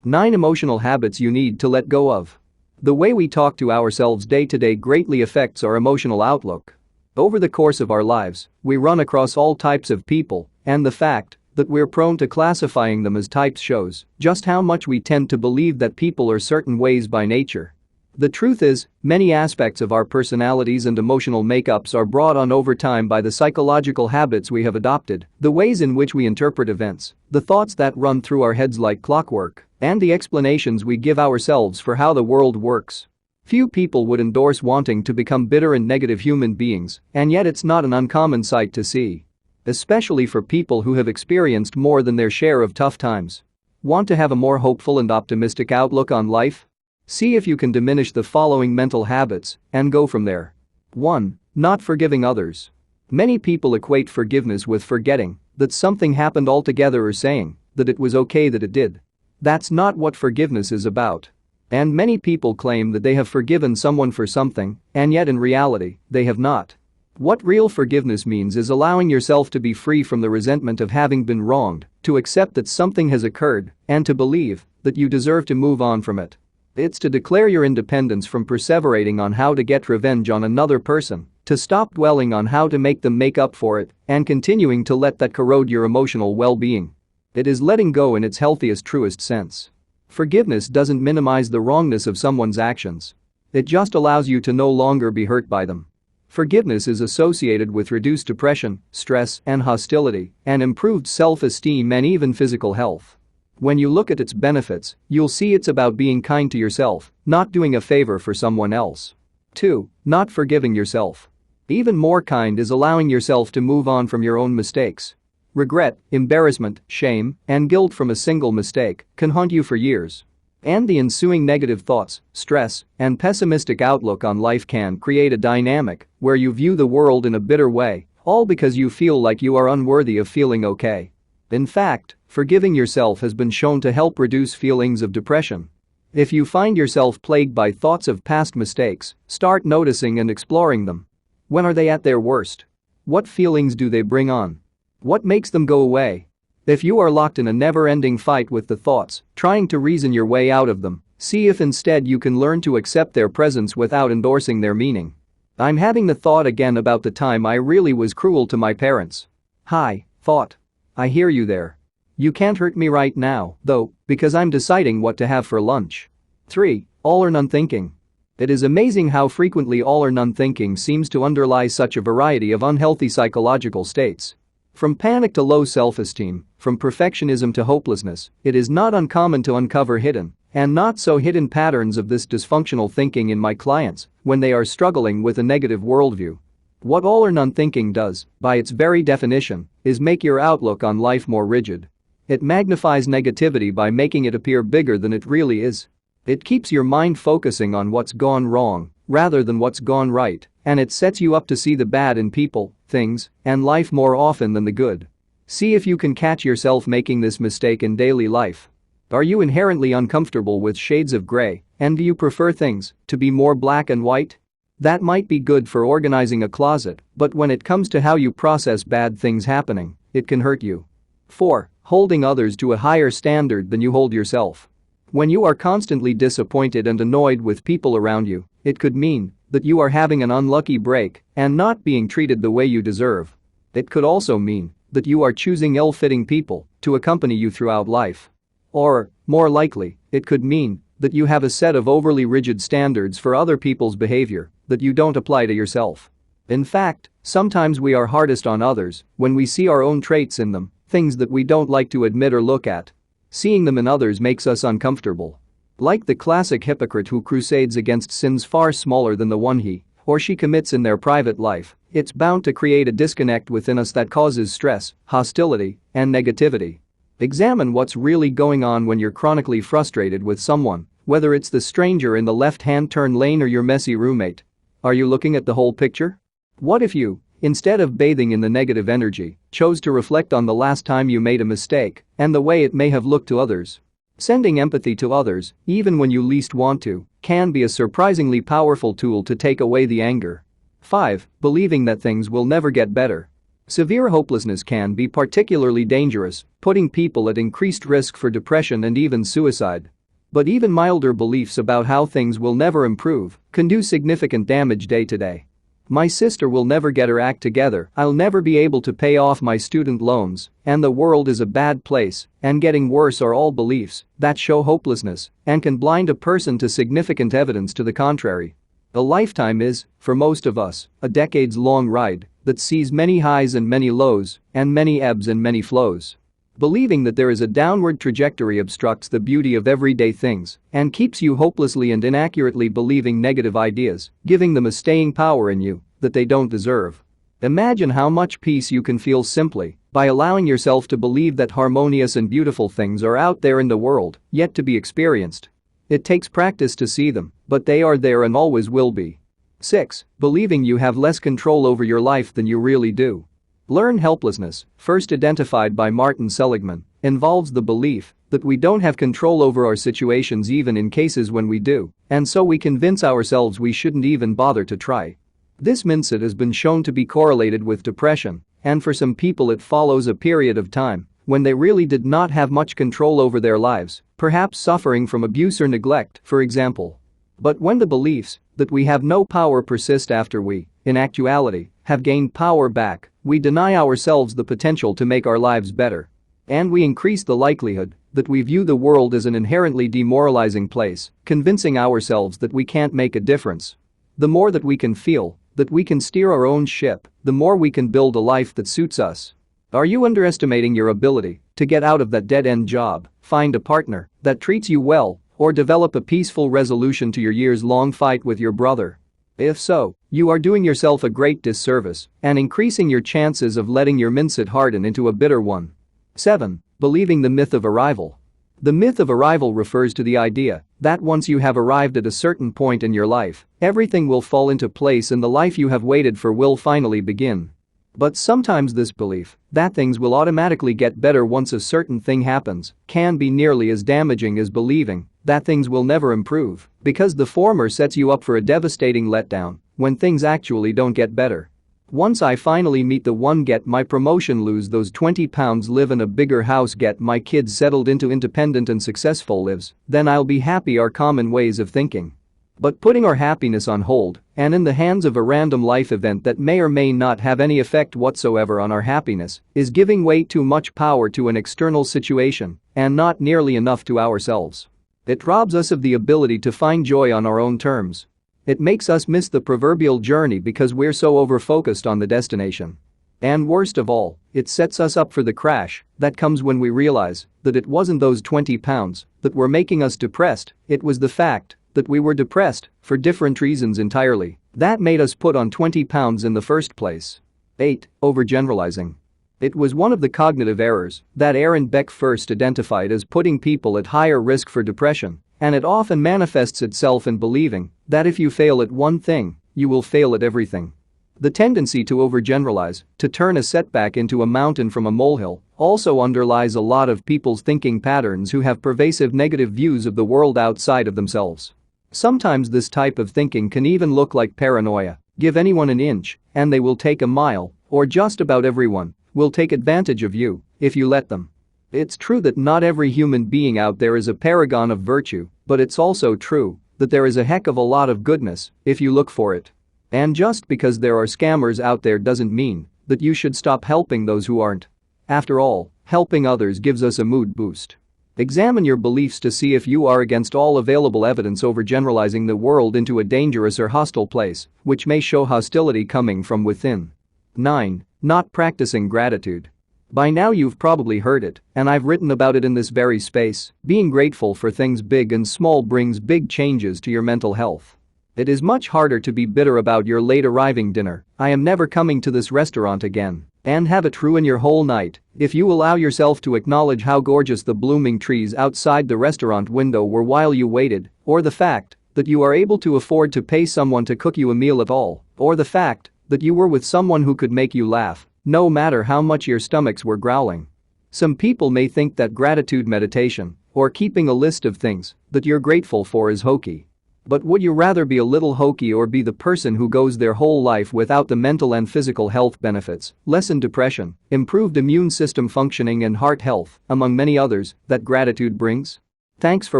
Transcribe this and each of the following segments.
9 emotional habits you need to let go of. The way we talk to ourselves day to day greatly affects our emotional outlook. Over the course of our lives, we run across all types of people, and the fact that we're prone to classifying them as types shows just how much we tend to believe that people are certain ways by nature. The truth is, many aspects of our personalities and emotional makeups are brought on over time by the psychological habits we have adopted, the ways in which we interpret events, the thoughts that run through our heads like clockwork, and the explanations we give ourselves for how the world works. Few people would endorse wanting to become bitter and negative human beings, and yet it's not an uncommon sight to see. Especially for people who have experienced more than their share of tough times. Want to have a more hopeful and optimistic outlook on life? See if you can diminish the following mental habits and go from there. 1. Not forgiving others. Many people equate forgiveness with forgetting that something happened altogether or saying that it was okay that it did. That's not what forgiveness is about. And many people claim that they have forgiven someone for something, and yet in reality, they have not. What real forgiveness means is allowing yourself to be free from the resentment of having been wronged, to accept that something has occurred, and to believe that you deserve to move on from it. It's to declare your independence from perseverating on how to get revenge on another person, to stop dwelling on how to make them make up for it, and continuing to let that corrode your emotional well-being. It is letting go in its healthiest, truest sense. Forgiveness doesn't minimize the wrongness of someone's actions. It just allows you to no longer be hurt by them. Forgiveness is associated with reduced depression, stress, and hostility, and improved self-esteem and even physical health. When you look at its benefits, you'll see it's about being kind to yourself, not doing a favor for someone else. 2. Not forgiving yourself. Even more kind is allowing yourself to move on from your own mistakes. Regret, embarrassment, shame, and guilt from a single mistake can haunt you for years. And the ensuing negative thoughts, stress, and pessimistic outlook on life can create a dynamic where you view the world in a bitter way, all because you feel like you are unworthy of feeling okay. In fact, forgiving yourself has been shown to help reduce feelings of depression. If you find yourself plagued by thoughts of past mistakes, start noticing and exploring them. When are they at their worst? What feelings do they bring on? What makes them go away? If you are locked in a never-ending fight with the thoughts, trying to reason your way out of them, see if instead you can learn to accept their presence without endorsing their meaning. I'm having the thought again about the time I really was cruel to my parents. Hi, thought. I hear you there. You can't hurt me right now, though, because I'm deciding what to have for lunch. 3. All or none thinking. It is amazing how frequently all or none thinking seems to underlie such a variety of unhealthy psychological states. From panic to low self-esteem, from perfectionism to hopelessness, it is not uncommon to uncover hidden and not so hidden patterns of this dysfunctional thinking in my clients when they are struggling with a negative worldview. What all or none thinking does, by its very definition, is make your outlook on life more rigid. It magnifies negativity by making it appear bigger than it really is. It keeps your mind focusing on what's gone wrong rather than what's gone right, and it sets you up to see the bad in people, things, and life more often than the good. See if you can catch yourself making this mistake in daily life. Are you inherently uncomfortable with shades of gray, and do you prefer things to be more black and white? That might be good for organizing a closet, but when it comes to how you process bad things happening, it can hurt you. 4. Holding others to a higher standard than you hold yourself. When you are constantly disappointed and annoyed with people around you, it could mean that you are having an unlucky break and not being treated the way you deserve. It could also mean that you are choosing ill-fitting people to accompany you throughout life. Or, more likely, it could mean that you have a set of overly rigid standards for other people's behavior that you don't apply to yourself. In fact, sometimes we are hardest on others when we see our own traits in them, things that we don't like to admit or look at. Seeing them in others makes us uncomfortable. Like the classic hypocrite who crusades against sins far smaller than the one he or she commits in their private life, it's bound to create a disconnect within us that causes stress, hostility, and negativity. Examine what's really going on when you're chronically frustrated with someone, whether it's the stranger in the left-hand turn lane or your messy roommate. Are you looking at the whole picture? What if you, instead of bathing in the negative energy, chose to reflect on the last time you made a mistake and the way it may have looked to others? Sending empathy to others, even when you least want to, can be a surprisingly powerful tool to take away the anger. 5. Believing that things will never get better. Severe hopelessness can be particularly dangerous, putting people at increased risk for depression and even suicide. But even milder beliefs about how things will never improve can do significant damage day to day. My sister will never get her act together, I'll never be able to pay off my student loans, and the world is a bad place, and getting worse are all beliefs that show hopelessness and can blind a person to significant evidence to the contrary. A lifetime is, for most of us, a decades-long ride that sees many highs and many lows, and many ebbs and many flows. Believing that there is a downward trajectory obstructs the beauty of everyday things and keeps you hopelessly and inaccurately believing negative ideas, giving them a staying power in you that they don't deserve. Imagine how much peace you can feel simply by allowing yourself to believe that harmonious and beautiful things are out there in the world, yet to be experienced. It takes practice to see them, but they are there and always will be. 6. Believing you have less control over your life than you really do. Learned helplessness, first identified by Martin Seligman, involves the belief that we don't have control over our situations even in cases when we do, and so we convince ourselves we shouldn't even bother to try. This mindset has been shown to be correlated with depression, and for some people it follows a period of time when they really did not have much control over their lives, perhaps suffering from abuse or neglect, for example. But when the beliefs that we have no power persist after we, in actuality, have gained power back, we deny ourselves the potential to make our lives better. And we increase the likelihood that we view the world as an inherently demoralizing place, convincing ourselves that we can't make a difference. The more that we can feel that we can steer our own ship, the more we can build a life that suits us. Are you underestimating your ability to get out of that dead-end job, find a partner that treats you well, or develop a peaceful resolution to your years-long fight with your brother? If so, you are doing yourself a great disservice and increasing your chances of letting your mindset harden into a bitter one. 7. Believing the myth of arrival. The myth of arrival refers to the idea that once you have arrived at a certain point in your life, everything will fall into place and the life you have waited for will finally begin. But sometimes this belief that things will automatically get better once a certain thing happens can be nearly as damaging as believing that things will never improve, because the former sets you up for a devastating letdown when things actually don't get better. Once I finally meet the one, get my promotion, lose those 20 pounds, live in a bigger house, get my kids settled into independent and successful lives, then I'll be happy are common ways of thinking. But putting our happiness on hold and in the hands of a random life event that may or may not have any effect whatsoever on our happiness is giving way too much power to an external situation and not nearly enough to ourselves. It robs us of the ability to find joy on our own terms. It makes us miss the proverbial journey because we're so over-focused on the destination. And worst of all, it sets us up for the crash that comes when we realize that it wasn't those 20 pounds that were making us depressed, it was the fact that we were depressed for different reasons entirely that made us put on 20 pounds in the first place. 8. Overgeneralizing. It was one of the cognitive errors that Aaron Beck first identified as putting people at higher risk for depression, and it often manifests itself in believing that if you fail at one thing, you will fail at everything. The tendency to overgeneralize, to turn a setback into a mountain from a molehill, also underlies a lot of people's thinking patterns who have pervasive negative views of the world outside of themselves. Sometimes this type of thinking can even look like paranoia. Give anyone an inch, and they will take a mile, or just about everyone will take advantage of you if you let them. It's true that not every human being out there is a paragon of virtue, but it's also true that there is a heck of a lot of goodness if you look for it. And just because there are scammers out there doesn't mean that you should stop helping those who aren't. After all, helping others gives us a mood boost. Examine your beliefs to see if you are, against all available evidence, overgeneralizing the world into a dangerous or hostile place, which may show hostility coming from within. 9. Not practicing gratitude. By now you've probably heard it, and I've written about it in this very space. Being grateful for things big and small brings big changes to your mental health. It is much harder to be bitter about your late arriving dinner, I am never coming to this restaurant again, and have it ruin your whole night if you allow yourself to acknowledge how gorgeous the blooming trees outside the restaurant window were while you waited, or the fact that you are able to afford to pay someone to cook you a meal at all, or the fact that you were with someone who could make you laugh, no matter how much your stomachs were growling. Some people may think that gratitude meditation, or keeping a list of things that you're grateful for, is hokey. But would you rather be a little hokey or be the person who goes their whole life without the mental and physical health benefits, lessen depression, improved immune system functioning and heart health, among many others, that gratitude brings? Thanks for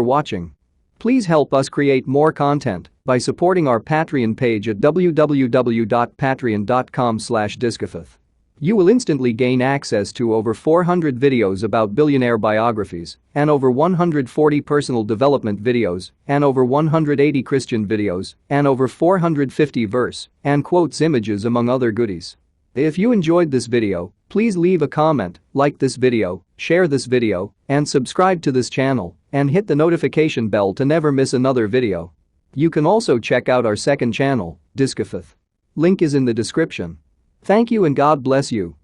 watching. Please help us create more content by supporting our Patreon page at www.patreon.com/discofith. You will instantly gain access to over 400 videos about billionaire biographies and over 140 personal development videos and over 180 Christian videos and over 450 verse and quotes images among other goodies. If you enjoyed this video, please leave a comment, like this video, share this video, and subscribe to this channel and hit the notification bell to never miss another video. You can also check out our second channel, Discofith. Link is in the description. Thank you and God bless you.